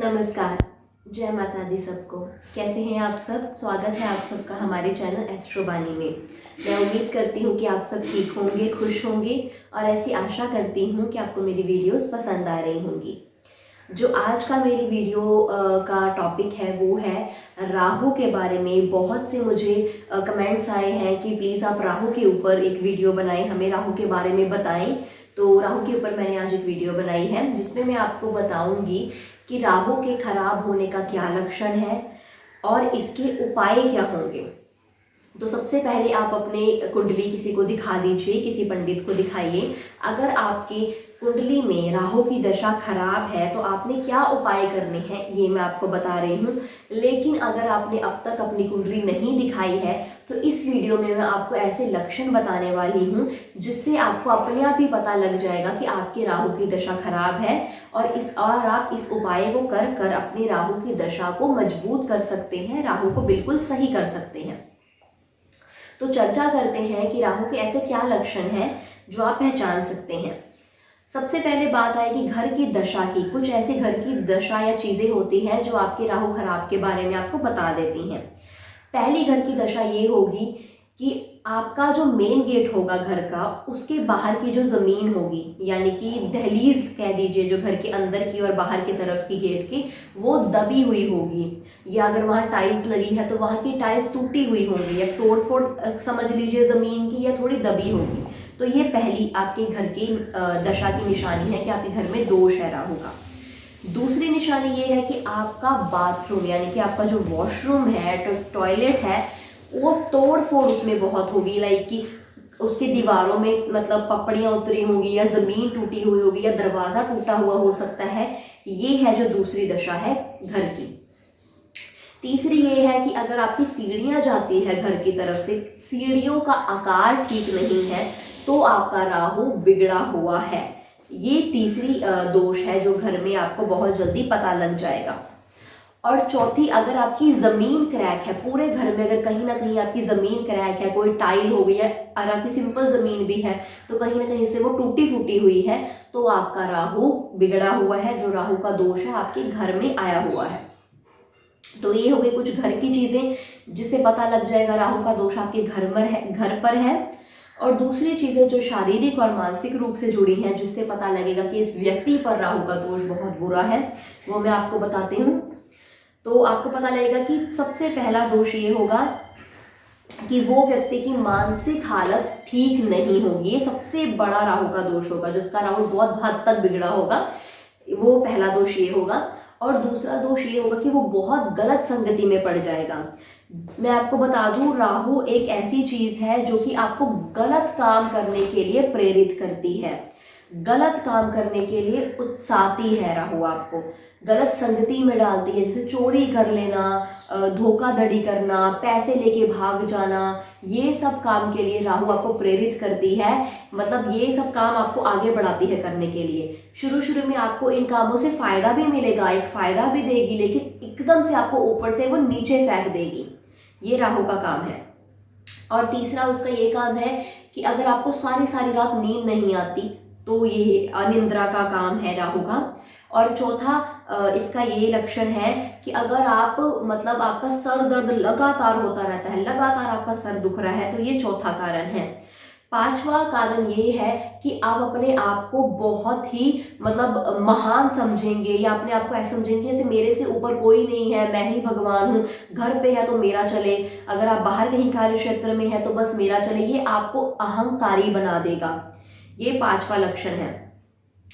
नमस्कार। जय माता दी सबको। कैसे हैं आप सब? स्वागत है आप सबका हमारे चैनल एस्ट्रोबानी में। मैं उम्मीद करती हूँ कि आप सब ठीक होंगे, खुश होंगे और ऐसी आशा करती हूँ कि आपको मेरी वीडियोस पसंद आ रही होंगी। जो आज का मेरी वीडियो का टॉपिक है वो है राहु के बारे में। बहुत से मुझे कमेंट्स आए हैं कि प्लीज़ आप राहु के ऊपर एक वीडियो बनाएं, हमें राहु के बारे में बताएं। तो राहु के ऊपर मैंने आज एक वीडियो बनाई है जिसमें मैं आपको बताऊंगी कि राहु के खराब होने का क्या लक्षण है और इसके उपाय क्या होंगे। तो सबसे पहले आप अपने कुंडली किसी को दिखा दीजिए, किसी पंडित को दिखाइए। अगर आपकी कुंडली में राहु की दशा खराब है तो आपने क्या उपाय करने हैं ये मैं आपको बता रही हूँ। लेकिन अगर आपने अब तक अपनी कुंडली नहीं दिखाई है तो इस वीडियो में मैं आपको ऐसे लक्षण बताने वाली हूँ जिससे आपको अपने आप ही पता लग जाएगा कि आपके राहु की दशा खराब है और आप इस उपाय को कर कर अपनी राहु की दशा को मजबूत कर सकते हैं, राहु को बिल्कुल सही कर सकते हैं। तो चर्चा करते हैं कि राहु के ऐसे क्या लक्षण हैं जो आप पहचान सकते हैं। सबसे पहले बात आएगी घर की दशा की। कुछ ऐसे घर की दशा या चीजें होती हैं जो आपके राहु खराब के बारे में आपको बता देती हैं। पहली घर की दशा ये होगी कि आपका जो मेन गेट होगा घर का, उसके बाहर की जो जमीन होगी, यानी कि दहलीज कह दीजिए, जो घर के अंदर की और बाहर की तरफ की गेट की, वो दबी हुई होगी। या अगर वहाँ टाइल्स लगी है तो वहाँ की टाइल्स टूटी हुई होंगी या तोड़ फोड़ समझ लीजिए जमीन की, या थोड़ी दबी होगी। तो ये पहली आपके घर की दशा की निशानी है कि आपके घर में दोष है राहु का। दूसरी निशानी ये है कि आपका बाथरूम यानी कि आपका जो वॉशरूम है, टॉयलेट है, वो तोड़ फोड़ उसमें बहुत होगी। लाइक कि उसकी दीवारों में मतलब पपड़ियाँ उतरी होंगी या ज़मीन टूटी हुई होगी या दरवाज़ा टूटा हुआ हो सकता है। ये है जो दूसरी दशा है घर की। तीसरी ये है कि अगर आपकी सीढ़ियाँ जाती है घर की तरफ से, सीढ़ियों का आकार ठीक नहीं है तो आपका राहु बिगड़ा हुआ है। ये तीसरी दोष है जो घर में आपको बहुत जल्दी पता लग जाएगा। और चौथी, अगर आपकी ज़मीन क्रैक है, पूरे घर में अगर कहीं ना कहीं आपकी ज़मीन क्रैक है, कोई टाइल हो गई है, और आपकी सिंपल ज़मीन भी है तो कहीं ना कहीं से वो टूटी फूटी हुई है, तो आपका राहु बिगड़ा हुआ है, जो राहु का दोष है आपके घर में आया हुआ है। तो ये हो गई कुछ घर की चीज़ें जिससे पता लग जाएगा राहु का दोष आपके घर पर है। और दूसरी चीज़ें जो शारीरिक और मानसिक रूप से जुड़ी हैं, जिससे पता लगेगा कि इस व्यक्ति पर राहु का दोष बहुत बुरा है, वो मैं आपको बताती हूँ। तो आपको पता लगेगा कि सबसे पहला दोष ये होगा कि वो व्यक्ति की मानसिक हालत ठीक नहीं होगी। ये सबसे बड़ा राहु का दोष होगा, जिसका राहु बहुत हद तक बिगड़ा होगा। वो पहला दोष ये होगा। और दूसरा दोष ये होगा कि वो बहुत गलत संगति में पड़ जाएगा। मैं आपको बता दूं, राहु एक ऐसी चीज है जो कि आपको गलत काम करने के लिए प्रेरित करती है, गलत काम करने के लिए उत्साहती है। राहु आपको गलत संगति में डालती है, जैसे चोरी कर लेना, धोखाधड़ी करना, पैसे लेके भाग जाना, ये सब काम के लिए राहु आपको प्रेरित करती है। मतलब ये सब काम आपको आगे बढ़ाती है करने के लिए। शुरू शुरू में आपको इन कामों से फायदा भी मिलेगा, एक फायदा भी देगी, लेकिन एकदम से आपको ऊपर से वो नीचे फेंक देगी। ये राहु का काम है। और तीसरा उसका ये काम है कि अगर आपको सारी सारी रात नींद नहीं आती तो ये अनिद्रा का काम है राहु का। और चौथा इसका ये लक्षण है कि अगर आप मतलब आपका सर दर्द लगातार होता रहता है, लगातार आपका सर दुख रहा है, तो ये चौथा कारण है। पांचवा कारण ये है कि आप अपने आप को बहुत ही मतलब महान समझेंगे, या अपने आप को ऐसा समझेंगे जैसे मेरे से ऊपर कोई नहीं है, मैं ही भगवान हूँ। घर पे है तो मेरा चले, अगर आप बाहर कहीं कार्य क्षेत्र में है तो बस मेरा चले। ये आपको अहंकारी बना देगा। ये पांचवा लक्षण है।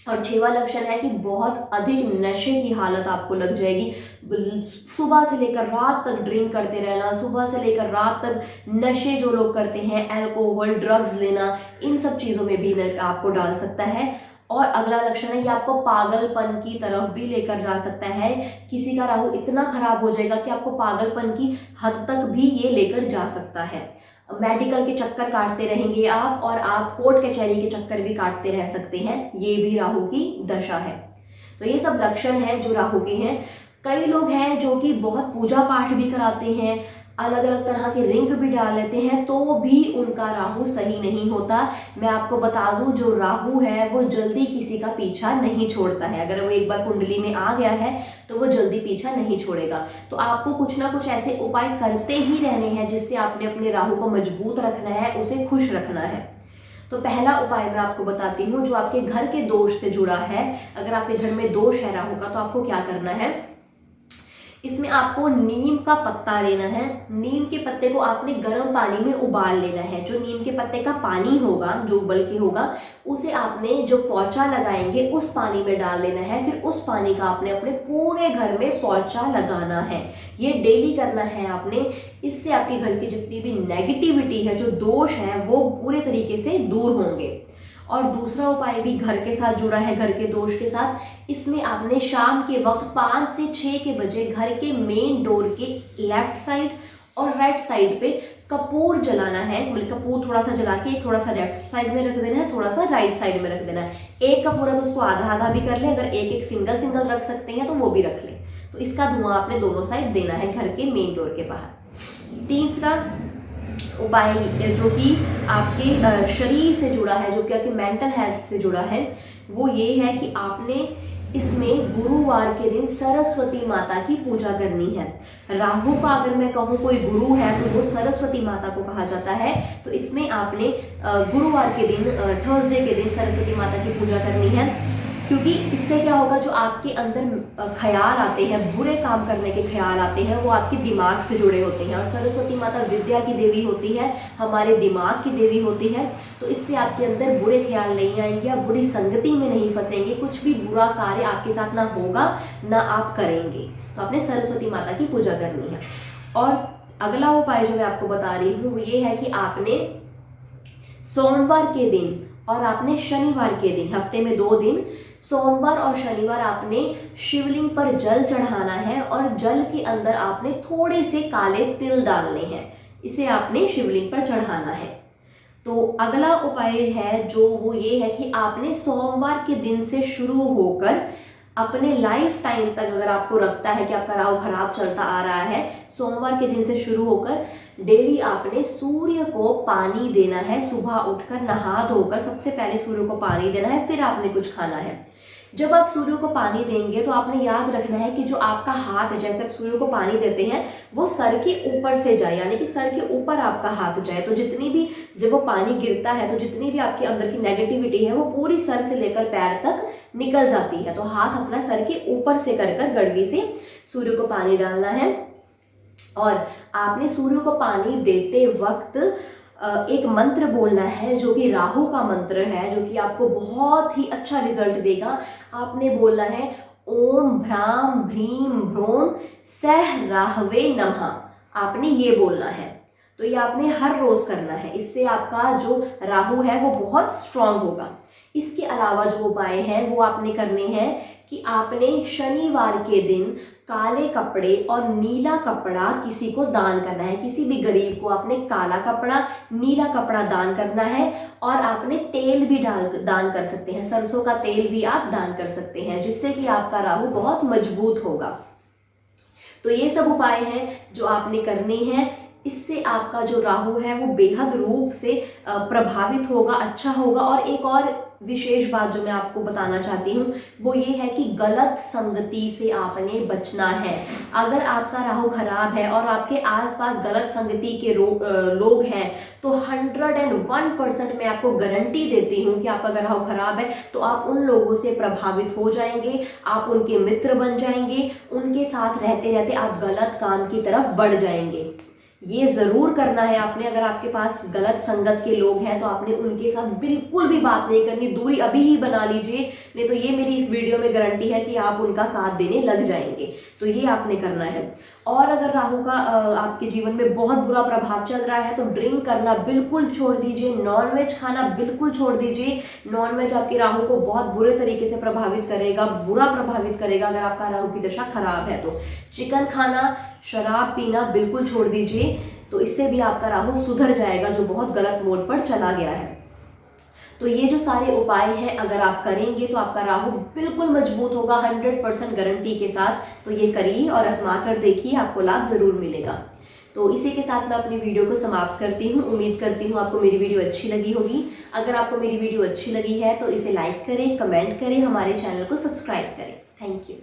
और छठवां लक्षण है कि बहुत अधिक नशे की हालत आपको लग जाएगी। सुबह से लेकर रात तक ड्रिंक करते रहना, सुबह से लेकर रात तक नशे जो लोग करते हैं, अल्कोहल, ड्रग्स लेना, इन सब चीज़ों में भी आपको डाल सकता है। और अगला लक्षण है ये आपको पागलपन की तरफ भी लेकर जा सकता है। किसी का राहु इतना खराब हो जाएगा कि आपको पागलपन की हद तक भी ये लेकर जा सकता है। मेडिकल के चक्कर काटते रहेंगे आप, और आप कोर्ट कचहरी के चक्कर भी काटते रह सकते हैं। ये भी राहु की दशा है। तो ये सब लक्षण हैं जो राहु के हैं। कई लोग हैं जो कि बहुत पूजा पाठ भी कराते हैं, अलग अलग तरह के रिंग भी डाल लेते हैं, तो भी उनका राहु सही नहीं होता। मैं आपको बता दूं, जो राहु है वो जल्दी किसी का पीछा नहीं छोड़ता है। अगर वो एक बार कुंडली में आ गया है तो वो जल्दी पीछा नहीं छोड़ेगा। तो आपको कुछ ना कुछ ऐसे उपाय करते ही रहने हैं जिससे आपने अपने राहु को मजबूत रखना है, उसे खुश रखना है। तो पहला उपाय मैं आपको बताती हूँ जो आपके घर के दोष से जुड़ा है। अगर आपके घर में दोष है राहु का, तो आपको क्या करना है, इसमें आपको नीम का पत्ता लेना है। नीम के पत्ते को आपने गर्म पानी में उबाल लेना है। जो नीम के पत्ते का पानी होगा, जो उबल के होगा, उसे आपने जो पोंछा लगाएंगे उस पानी में डाल देना है। फिर उस पानी का आपने अपने पूरे घर में पोंछा लगाना है। ये डेली करना है आपने। इससे आपके घर की जितनी भी नेगेटिविटी है, जो दोष है, वो पूरे तरीके से दूर होंगे। और दूसरा उपाय भी घर के साथ जुड़ा है, घर के दोष के साथ। इसमें आपने शाम के वक्त 5 से 6 के बजे घर के मेन डोर के लेफ्ट साइड और राइट साइड पे कपूर जलाना है। मतलब कपूर थोड़ा सा जला के थोड़ा सा लेफ्ट साइड में रख देना है, थोड़ा सा राइट साइड में रख देना है। एक कपूर है तो उसको आधा आधा भी कर ले, अगर एक एक सिंगल सिंगल रख सकते हैं तो वो भी रख ले। तो इसका धुआं आपने दोनों साइड देना है घर के मेन डोर के बाहर। तीसरा उपाय जो कि आपके शरीर से जुड़ा है, जो कि आपके मेंटल हेल्थ से जुड़ा है, वो ये है कि आपने इसमें गुरुवार के दिन सरस्वती माता की पूजा करनी है। राहु का अगर मैं कहूँ कोई गुरु है तो वो सरस्वती माता को कहा जाता है। तो इसमें आपने गुरुवार के दिन, थर्सडे के दिन सरस्वती माता की पूजा करनी है। क्योंकि इससे क्या होगा, जो आपके अंदर ख्याल आते हैं, बुरे काम करने के ख्याल आते हैं, वो आपके दिमाग से जुड़े होते हैं। और सरस्वती माता विद्या की देवी होती है, हमारे दिमाग की देवी होती है। तो इससे आपके अंदर बुरे ख्याल नहीं आएंगे, आप बुरी संगति में नहीं फंसेंगे, कुछ भी बुरा कार्य आपके साथ ना होगा ना आप करेंगे। तो आपने सरस्वती माता की पूजा करनी है। और अगला उपाय जो मैं आपको बता रही हूँ वो ये है कि आपने सोमवार के दिन और आपने शनिवार के दिन, हफ्ते में 2 दिन, सोमवार और शनिवार आपने शिवलिंग पर जल चढ़ाना है और जल के अंदर आपने थोड़े से काले तिल डालने हैं। इसे आपने शिवलिंग पर चढ़ाना है। तो अगला उपाय है जो वो ये है कि आपने सोमवार के दिन से शुरू होकर अपने लाइफ टाइम तक, अगर आपको लगता है कि आपका राहु खराब चलता आ रहा है, सोमवार के दिन से शुरू होकर डेली आपने सूर्य को पानी देना है। सुबह उठकर नहा धोकर सबसे पहले सूर्य को पानी देना है, फिर आपने कुछ खाना है। जब आप सूर्य को पानी देंगे तो आपने याद रखना है कि जो आपका हाथ है, जैसे आप सूर्य को पानी देते हैं, वो सर के ऊपर से जाए, यानी कि सर के ऊपर आपका हाथ जाए। तो जितनी भी, जब वो पानी गिरता है तो जितनी भी आपके अंदर की नेगेटिविटी है वो पूरी सर से लेकर पैर तक निकल जाती है। तो हाथ अपना सर के ऊपर से कर गड़वी से सूर्य को पानी डालना है। और आपने सूर्य को पानी देते वक्त एक मंत्र बोलना है जो कि राहु का मंत्र है, जो कि आपको बहुत ही अच्छा रिजल्ट देगा। आपने बोलना है ओम भ्राम भ्रीम भ्रोम सह राहवे नमः। आपने ये बोलना है। तो ये आपने हर रोज करना है। इससे आपका जो राहु है वो बहुत स्ट्रांग होगा। इसके अलावा जो उपाय हैं वो आपने करने हैं कि आपने शनिवार के दिन काले कपड़े और नीला कपड़ा किसी को दान करना है। किसी भी गरीब को आपने काला कपड़ा, नीला कपड़ा दान करना है। और आपने तेल भी दान कर सकते हैं, सरसों का तेल भी आप दान कर सकते हैं, जिससे कि आपका राहु बहुत मजबूत होगा। तो ये सब उपाय हैं जो आपने करने हैं। इससे आपका जो राहु है वो बेहद रूप से प्रभावित होगा, अच्छा होगा। और एक और विशेष बात जो मैं आपको बताना चाहती हूँ वो ये है कि गलत संगति से आपने बचना है। अगर आपका राहु खराब है और आपके आसपास गलत संगति के लोग हैं तो 101% मैं आपको गारंटी देती हूँ कि आपका अगर राहु खराब है तो आप उन लोगों से प्रभावित हो जाएंगे, आप उनके मित्र बन जाएंगे, उनके साथ रहते रहते आप गलत काम की तरफ बढ़ जाएंगे। ये ज़रूर करना है आपने। अगर आपके पास गलत संगत के लोग हैं तो आपने उनके साथ बिल्कुल भी बात नहीं करनी, दूरी अभी ही बना लीजिए, नहीं तो ये मेरी इस वीडियो में गारंटी है कि आप उनका साथ देने लग जाएंगे। तो ये आपने करना है। और अगर राहु का आपके जीवन में बहुत बुरा प्रभाव चल रहा है तो ड्रिंक करना बिल्कुल छोड़ दीजिए, नॉनवेज खाना बिल्कुल छोड़ दीजिए। नॉनवेज आपके राहु को बहुत बुरे तरीके से प्रभावित करेगा, बुरा प्रभावित करेगा अगर आपका राहु की दशा खराब है तो। चिकन खाना, शराब पीना बिल्कुल छोड़ दीजिए। तो इससे भी आपका राहु सुधर जाएगा जो बहुत गलत मोड़ पर चला गया है। तो ये जो सारे उपाय हैं अगर आप करेंगे तो आपका राहु बिल्कुल मजबूत होगा 100% गारंटी के साथ। तो ये करिए और आजमा कर देखिए, आपको लाभ जरूर मिलेगा। तो इसी के साथ मैं अपनी वीडियो को समाप्त करती हूँ। उम्मीद करती हूँ आपको मेरी वीडियो अच्छी लगी होगी। अगर आपको मेरी वीडियो अच्छी लगी है तो इसे लाइक करें, कमेंट करें, हमारे चैनल को सब्सक्राइब करें। Thank you.